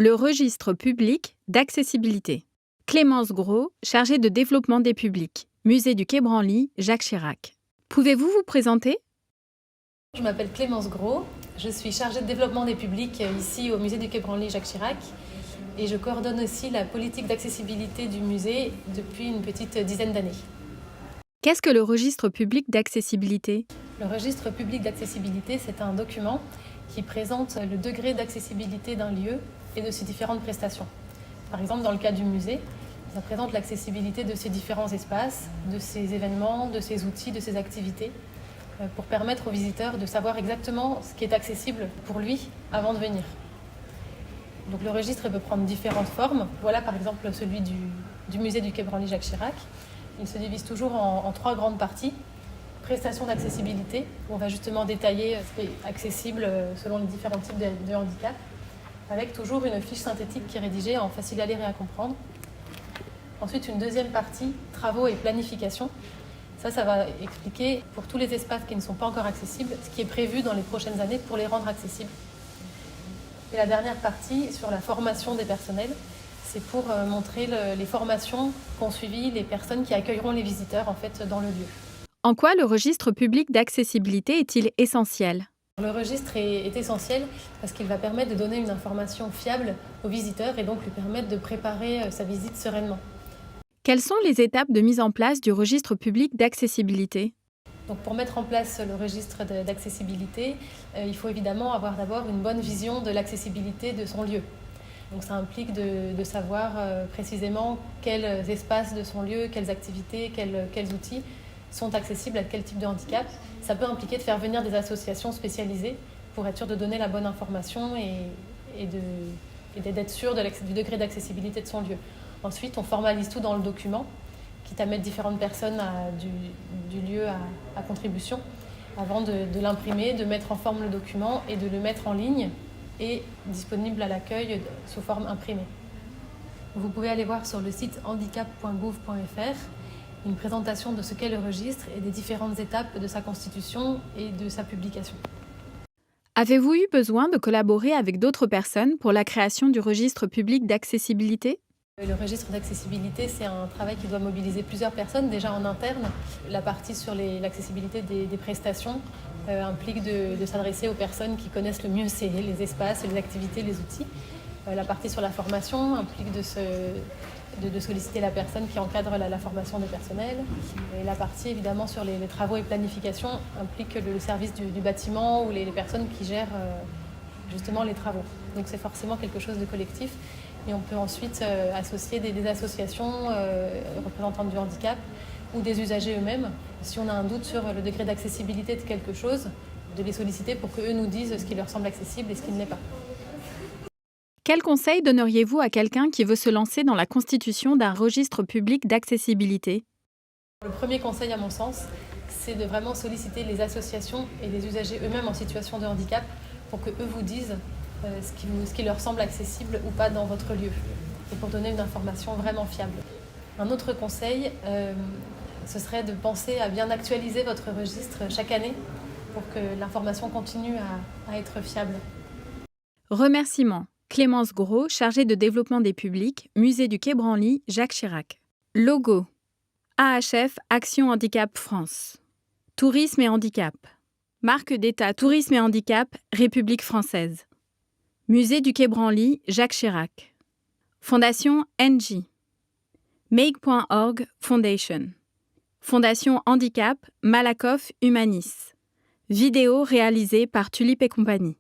Le registre public d'accessibilité. Clémence Gros, chargée de développement des publics. Musée du Quai Branly, Jacques Chirac. Pouvez-vous vous présenter ? Je m'appelle Clémence Gros, je suis chargée de développement des publics ici au musée du Quai Branly Jacques Chirac et je coordonne aussi la politique d'accessibilité du musée depuis une petite dizaine d'années. Qu'est-ce que le registre public d'accessibilité ? Le registre public d'accessibilité, c'est un document qui présente le degré d'accessibilité d'un lieu et de ses différentes prestations. Par exemple, dans le cas du musée, ça présente l'accessibilité de ses différents espaces, de ses événements, de ses outils, de ses activités, pour permettre aux visiteurs de savoir exactement ce qui est accessible pour lui avant de venir. Donc le registre peut prendre différentes formes. Voilà par exemple celui du musée du Quai Branly Jacques Chirac. Il se divise toujours en trois grandes parties. Prestations d'accessibilité, où on va justement détailler ce qui est accessible selon les différents types de handicap, avec toujours une fiche synthétique qui est rédigée en facile à lire et à comprendre. Ensuite, une deuxième partie, travaux et planification. Ça va expliquer pour tous les espaces qui ne sont pas encore accessibles ce qui est prévu dans les prochaines années pour les rendre accessibles. Et la dernière partie sur la formation des personnels, c'est pour montrer les formations qu'ont suivies les personnes qui accueilleront les visiteurs en fait, dans le lieu. En quoi le registre public d'accessibilité est-il essentiel ? Le registre est essentiel parce qu'il va permettre de donner une information fiable aux visiteurs et donc lui permettre de préparer sa visite sereinement. Quelles sont les étapes de mise en place du registre public d'accessibilité ? Donc pour mettre en place le registre d'accessibilité, il faut évidemment avoir d'abord une bonne vision de l'accessibilité de son lieu. Donc ça implique de savoir précisément quels espaces de son lieu, quelles activités, quels outils sont accessibles à quel type de handicap. Ça peut impliquer de faire venir des associations spécialisées pour être sûr de donner la bonne information et d'être sûr du degré d'accessibilité de son lieu. Ensuite, on formalise tout dans le document, quitte à mettre différentes personnes du lieu à contribution, avant de l'imprimer, de mettre en forme le document et de le mettre en ligne et disponible à l'accueil sous forme imprimée. Vous pouvez aller voir sur le site handicap.gouv.fr une présentation de ce qu'est le registre et des différentes étapes de sa constitution et de sa publication. Avez-vous eu besoin de collaborer avec d'autres personnes pour la création du registre public d'accessibilité ? Le registre d'accessibilité, c'est un travail qui doit mobiliser plusieurs personnes, déjà en interne. La partie sur l'accessibilité des prestations implique de s'adresser aux personnes qui connaissent le mieux les espaces, les activités, les outils. La partie sur la formation implique de solliciter la personne qui encadre la formation des personnels. Et la partie évidemment sur les travaux et planification implique le service du bâtiment ou les personnes qui gèrent justement les travaux. Donc c'est forcément quelque chose de collectif. Et on peut ensuite associer des associations représentantes du handicap ou des usagers eux-mêmes. Si on a un doute sur le degré d'accessibilité de quelque chose, de les solliciter pour qu'eux nous disent ce qui leur semble accessible et ce qui ne l'est pas. Quel conseil donneriez-vous à quelqu'un qui veut se lancer dans la constitution d'un registre public d'accessibilité ? Le premier conseil, à mon sens, c'est de vraiment solliciter les associations et les usagers eux-mêmes en situation de handicap pour qu'eux vous disent ce qui leur semble accessible ou pas dans votre lieu, et pour donner une information vraiment fiable. Un autre conseil, ce serait de penser à bien actualiser votre registre chaque année pour que l'information continue à être fiable. Remerciements. Clémence Gros, chargée de développement des publics, Musée du Quai Branly, Jacques Chirac. Logo. AHF Action Handicap France. Tourisme et handicap. Marque d'État Tourisme et handicap, République française. Musée du Quai Branly, Jacques Chirac. Fondation NG. Make.org Foundation. Fondation Handicap, Malakoff Humanis. Vidéo réalisée par Tulip et compagnie.